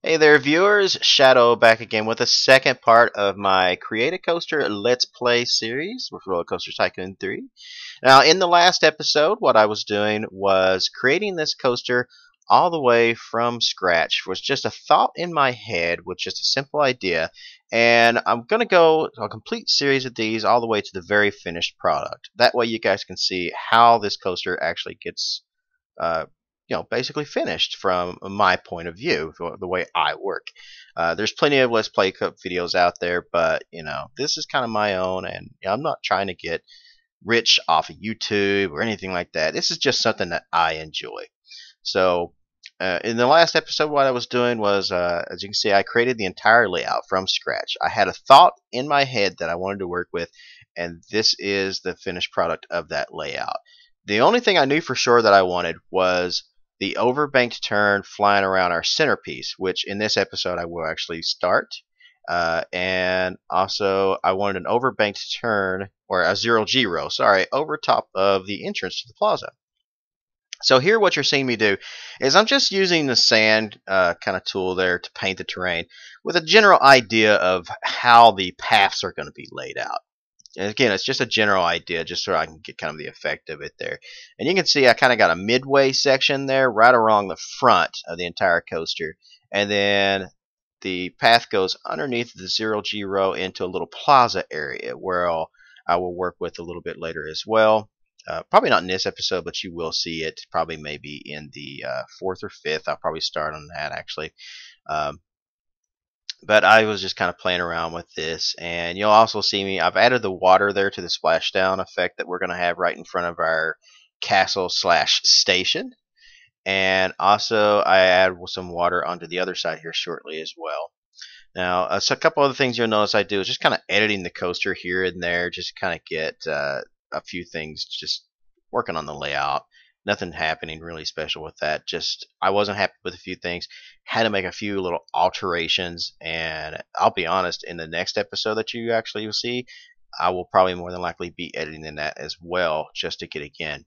Hey there, viewers. Shadow back again with the second part of my Create a Coaster Let's Play series with Rollercoaster Tycoon 3. Now, in the last episode, what I was doing was creating this coaster all the way from scratch. It was just a thought in my head with just a simple idea, and I'm going to go a complete series of these all the way to the very finished product. That way you guys can see how this coaster actually gets uh, basically finished from my point of view, the way I work. There's plenty of Let's Play Cup videos out there, but this is kind of my own, and I'm not trying to get rich off of YouTube or anything like that. This is just something that I enjoy. So, in the last episode, what I was doing was, as you can see, I created the entire layout from scratch. I had a thought in my head that I wanted to work with, and this is the finished product of that layout. The only thing I knew for sure that I wanted was the overbanked turn flying around our centerpiece, which in this episode I will actually start. And also I wanted an overbanked turn, or a zero-G row, sorry, over top of the entrance to the plaza. So here what you're seeing me do is I'm just using the sand kind of tool there to paint the terrain with a general idea of how the paths are going to be laid out. And again, it's just a general idea, just so I can get kind of the effect of it there. And you can see I kind of got a midway section there, right along the front of the entire coaster. And then the path goes underneath the zero-G row into a little plaza area where I will work with a little bit later as well. Probably not in this episode, but you will see it probably maybe in the fourth or fifth. I'll probably start on that actually. But I was just kind of playing around with this, and you'll also see me, I've added the water there to the splashdown effect that we're going to have right in front of our castle slash station. And also I add some water onto the other side here shortly as well. Now, so a couple other things you'll notice I do is just kind of editing the coaster here and there, just kind of get a few things, just working on the layout. Nothing happening really special with that. Just I wasn't happy with a few things. Had to make a few little alterations, and I'll be honest, in the next episode that you actually will see, I will probably more than likely be editing in that as well, just to get again.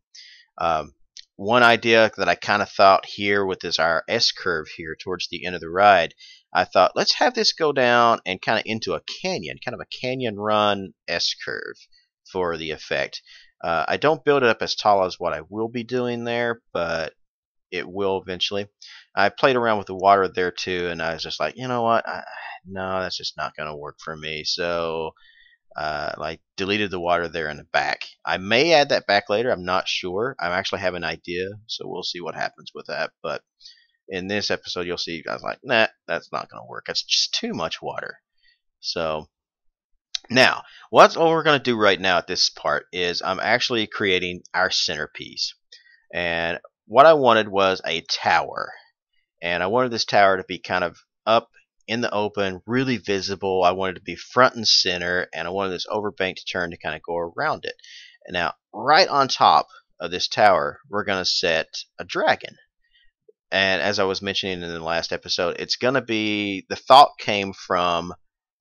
One idea that I kind of thought here with this our S curve here towards the end of the ride, I thought let's have this go down and kind of into a canyon, kind of a canyon run S curve for the effect. I don't build it up as tall as what I will be doing there, but it will eventually. I played around with the water there too, and I was just like, you know what? No, that's just not going to work for me. So, like, deleted the water there in the back. I may add that back later. I'm not sure. I actually have an idea, so we'll see what happens with that. But in this episode, you'll see I was like, nah, that's not going to work. It's just too much water. So. Now, what we're going to do right now at this part is I'm actually creating our centerpiece. And what I wanted was a tower. And I wanted this tower to be kind of up in the open, really visible. I wanted it to be front and center, and I wanted this overbanked turn to kind of go around it. And now, right on top of this tower, we're going to set a dragon. And as I was mentioning in the last episode, it's going to be, the thought came from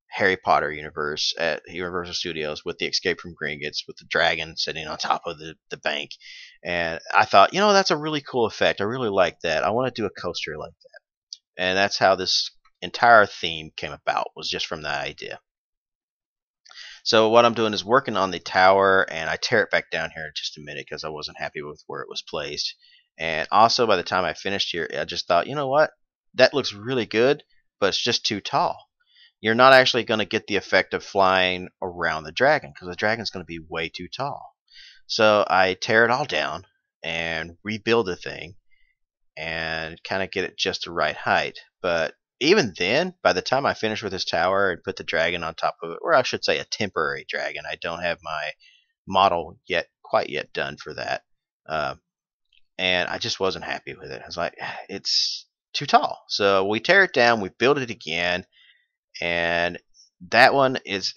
Harry Potter universe at Universal Studios with the Escape from Gringotts with the dragon sitting on top of the bank. And I thought, that's a really cool effect. I really like that. I want to do a coaster like that. And that's how this entire theme came about, was just from that idea. So what I'm doing is working on the tower, and I tear it back down here in just a minute because I wasn't happy with where it was placed. And also by the time I finished here, I just thought, you know what? That looks really good, but it's just too tall. You're not actually going to get the effect of flying around the dragon because the dragon's going to be way too tall. So I tear it all down and rebuild the thing and kind of get it just the right height. But even then, by the time I finish with this tower and put the dragon on top of it, or I should say a temporary dragon, I don't have my model quite yet done for that. And I just wasn't happy with it. I was like, it's too tall. So we tear it down, we build it again. And that one it's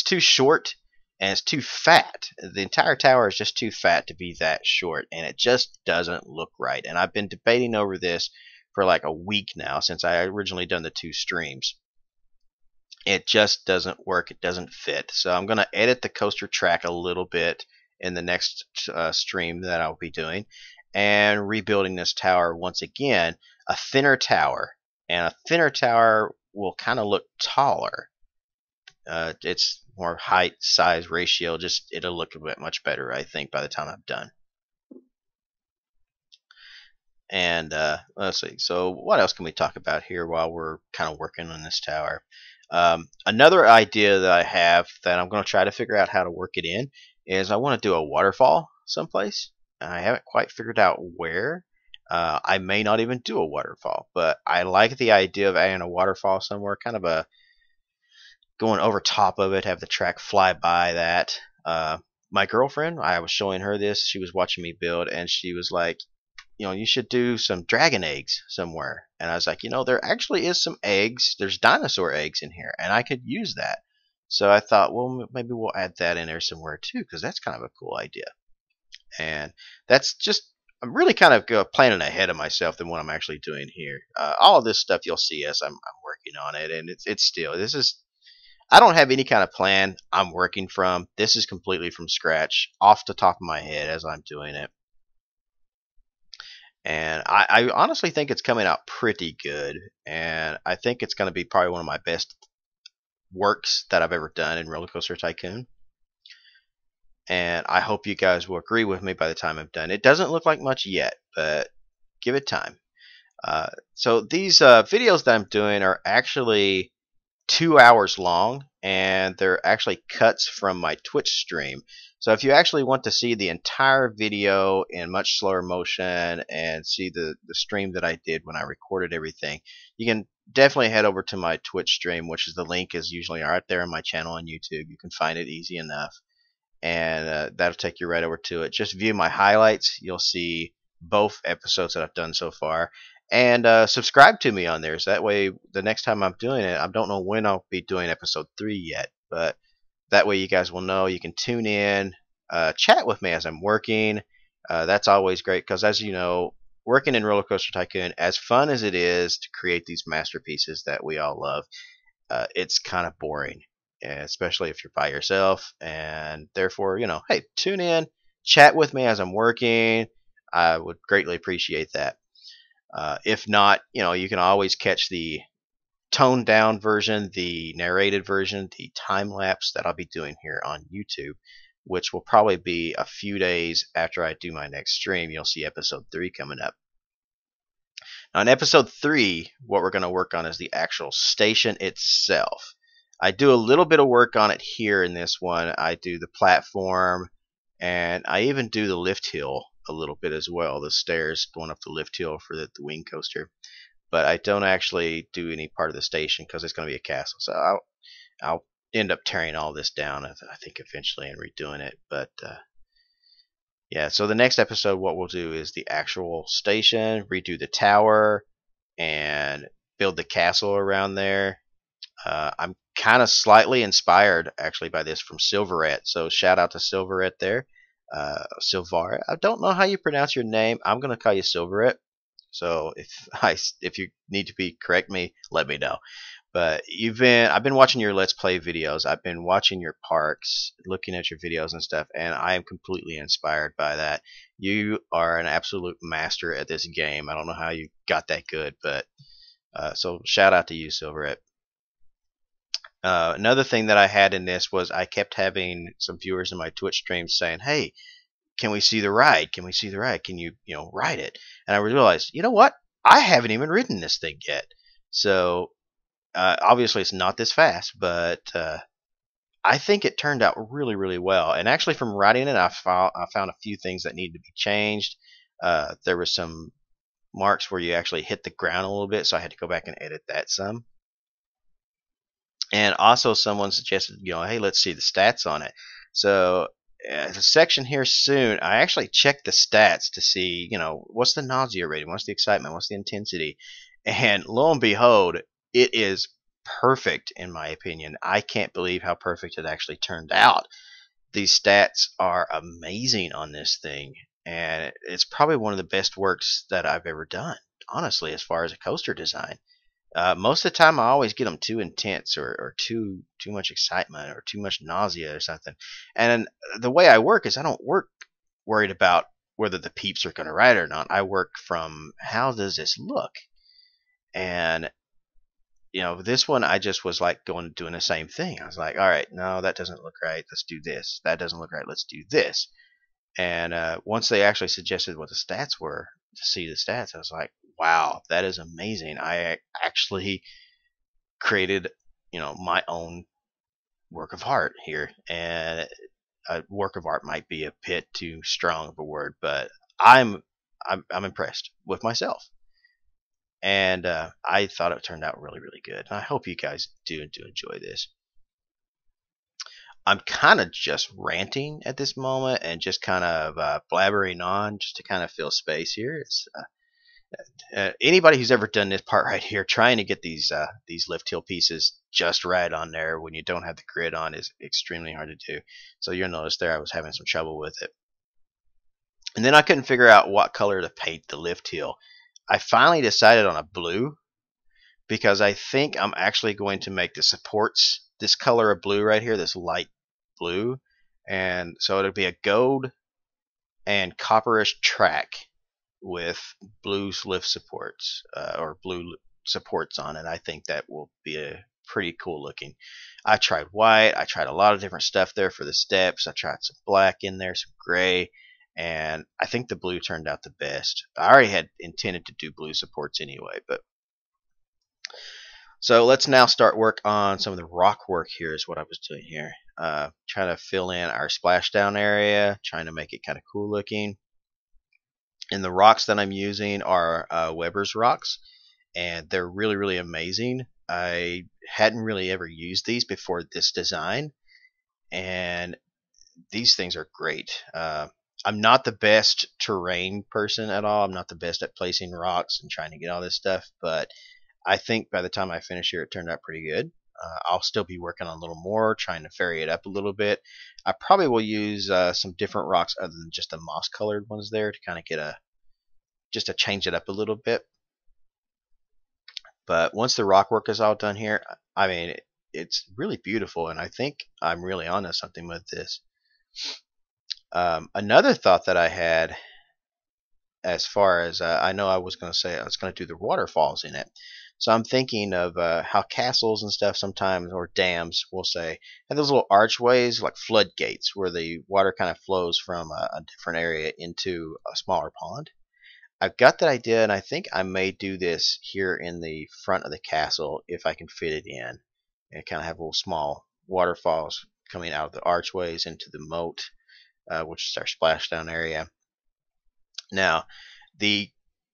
too short and it's too fat. The entire tower is just too fat to be that short, and it just doesn't look right. And I've been debating over this for like a week now since I originally done the 2 streams. It just doesn't work. It doesn't fit. So I'm going to edit the coaster track a little bit in the next stream that I'll be doing, and rebuilding this tower once again, a thinner tower. and a thinner tower will kind of look taller. It's more height size ratio. Just it'll look a bit much better, I think, by the time I'm done. And let's see. So what else can we talk about here while we're kind of working on this tower? Another idea that I have that I'm going to try to figure out how to work it in is I want to do a waterfall someplace. I haven't quite figured out where. I may not even do a waterfall, but I like the idea of adding a waterfall somewhere, kind of a going over top of it, have the track fly by that. My girlfriend, I was showing her this. She was watching me build, and she was like, you should do some dragon eggs somewhere. And I was like, there actually is some eggs. There's dinosaur eggs in here, and I could use that. So I thought, well, maybe we'll add that in there somewhere too, because that's kind of a cool idea. And that's just, I'm really kind of planning ahead of myself than what I'm actually doing here. All of this stuff you'll see as I'm working on it, and it's still, this is, I don't have any kind of plan I'm working from. This is completely from scratch, off the top of my head as I'm doing it. And I honestly think it's coming out pretty good, and I think it's going to be probably one of my best works that I've ever done in Rollercoaster Tycoon. And I hope you guys will agree with me by the time I'm done. It doesn't look like much yet, but give it time. So these videos that I'm doing are actually 2 hours long, and they're actually cuts from my Twitch stream. So if you actually want to see the entire video in much slower motion and see the stream that I did when I recorded everything, you can definitely head over to my Twitch stream, which is the link is usually right there on my channel on YouTube. You can find it easy enough, and that'll take you right over to it. Just view my highlights. You'll see both episodes that I've done so far. And subscribe to me on there, so that way the next time I'm doing it, I don't know when I'll be doing episode 3 yet, but that way you guys will know. You can tune in, chat with me as I'm working. That's always great, because as you know, working in Rollercoaster Tycoon, as fun as it is to create these masterpieces that we all love, it's kind of boring, especially if you're by yourself. And therefore, hey, tune in, chat with me as I'm working. I would greatly appreciate that. If not, you can always catch the toned down version, the narrated version, the time lapse that I'll be doing here on YouTube, which will probably be a few days after I do my next stream. You'll see episode 3 coming up. Now, in episode 3, what we're going to work on is the actual station itself. I do a little bit of work on it here in this one. I do the platform, and I even do the lift hill a little bit as well, the stairs going up the lift hill for the wing coaster. But I don't actually do any part of the station because it's going to be a castle. So I'll end up tearing all this down, I think, eventually, and redoing it. But yeah, so the next episode, what we'll do is the actual station, redo the tower, and build the castle around there. I'm kind of slightly inspired, actually, by this from Silverette. So shout out to Silverette there. Silvar. I don't know how you pronounce your name. I'm going to call you Silverette. So if you need to correct me, let me know. But I've been watching your Let's Play videos. I've been watching your parks, looking at your videos and stuff, and I am completely inspired by that. You are an absolute master at this game. I don't know how you got that good, but so shout out to you, Silverette. Another thing that I had in this was I kept having some viewers in my Twitch streams saying, "Hey, can we see the ride? Can we see the ride? Can you ride it?" And I realized, you know what? I haven't even ridden this thing yet. So obviously it's not this fast, but I think it turned out really, really well. And actually, from riding it, I found a few things that needed to be changed. There were some marks where you actually hit the ground a little bit, so I had to go back and edit that some. And also someone suggested, hey, let's see the stats on it. So the section here soon, I actually checked the stats to see, what's the nausea rating, what's the excitement, what's the intensity. And lo and behold, it is perfect in my opinion. I can't believe how perfect it actually turned out. These stats are amazing on this thing, and it's probably one of the best works that I've ever done, honestly, as far as a coaster design. Most of the time I always get them too intense or too much excitement or too much nausea or something. And the way I work is I don't work worried about whether the peeps are going to ride or not. I work from how does this look? And this one I just was like doing the same thing. I was like, all right, no, that doesn't look right. Let's do this. That doesn't look right. Let's do this. And once they actually suggested what the stats were to see the stats, I was like, wow, that is amazing. I actually created, my own work of art here. And a work of art might be a bit too strong of a word, but I'm impressed with myself. And I thought it turned out really, really good. And I hope you guys do enjoy this. I'm kind of just ranting at this moment and just kind of blabbering on just to kind of fill space here. It's anybody who's ever done this part right here, trying to get these lift hill pieces just right on there when you don't have the grid on is extremely hard to do. So you'll notice there I was having some trouble with it. And then I couldn't figure out what color to paint the lift hill. I finally decided on a blue because I think I'm actually going to make the supports this color of blue right here, this light blue. And so it'll be a gold and copperish track with blue lift supports or blue supports on it. I think that will be a pretty cool looking. I tried white. I tried a lot of different stuff there for the steps. I tried some black in there, some gray, and I think the blue turned out the best. I already had intended to do blue supports anyway, but so let's now start work on some of the rock work here is what I was doing here. Trying to fill in our splashdown area, trying to make it kind of cool looking. And the rocks that I'm using are Weber's rocks, and they're really, really amazing. I hadn't really ever used these before this design, and these things are great. I'm not the best terrain person at all. I'm not the best at placing rocks and trying to get all this stuff, but I think by the time I finish here, it turned out pretty good. I'll still be working on a little more, trying to vary it up a little bit. I probably will use some different rocks other than just the moss colored ones there to kind of get just to change it up a little bit. But once the rock work is all done here, I mean, it's really beautiful, and I think I'm really onto something with this. Another thought that I had, as far as I know, I was going to say I was going to do the waterfalls in it. So I'm thinking of how castles and stuff sometimes, or dams, we'll say, have those little archways like floodgates where the water kind of flows from a different area into a smaller pond. I've got that idea, and I think I may do this here in the front of the castle if I can fit it in. And kind of have little small waterfalls coming out of the archways into the moat, which is our splashdown area. Now, the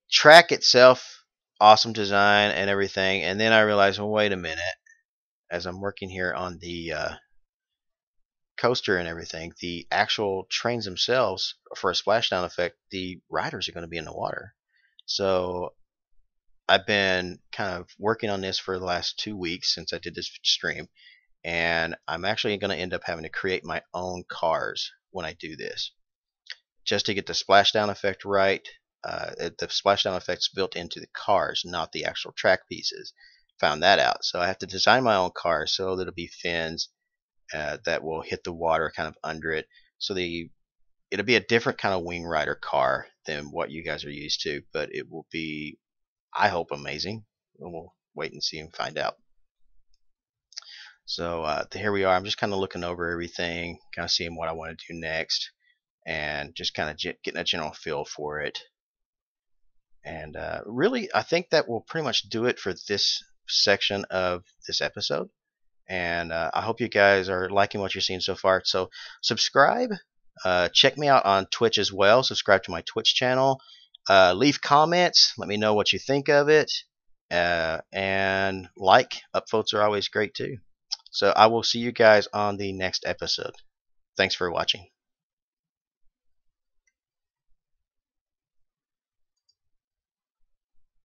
track itself, awesome design and everything, and then I realized, well, wait a minute, as I'm working here on the coaster and everything, the actual trains themselves, for a splashdown effect, the riders are going to be in the water. So I've been kind of working on this for the last 2 weeks since I did this stream, and I'm actually going to end up having to create my own cars when I do this, just to get the splashdown effect right. The splashdown effect's built into the cars, not the actual track pieces. Found that out, so I have to design my own cars so that it'll be fins that will hit the water kind of under it. So it'll be a different kind of wing rider car than what you guys are used to, but it will be, I hope, amazing. We'll wait and see and find out. So here we are. I'm just kind of looking over everything, kind of seeing what I want to do next, and just kind of getting a general feel for it. And really, I think that will pretty much do it for this section of this episode. And I hope you guys are liking what you're seeing so far. So subscribe. Check me out on Twitch as well. Subscribe to my Twitch channel. Leave comments. Let me know what you think of it. And upvotes are always great too. So I will see you guys on the next episode. Thanks for watching.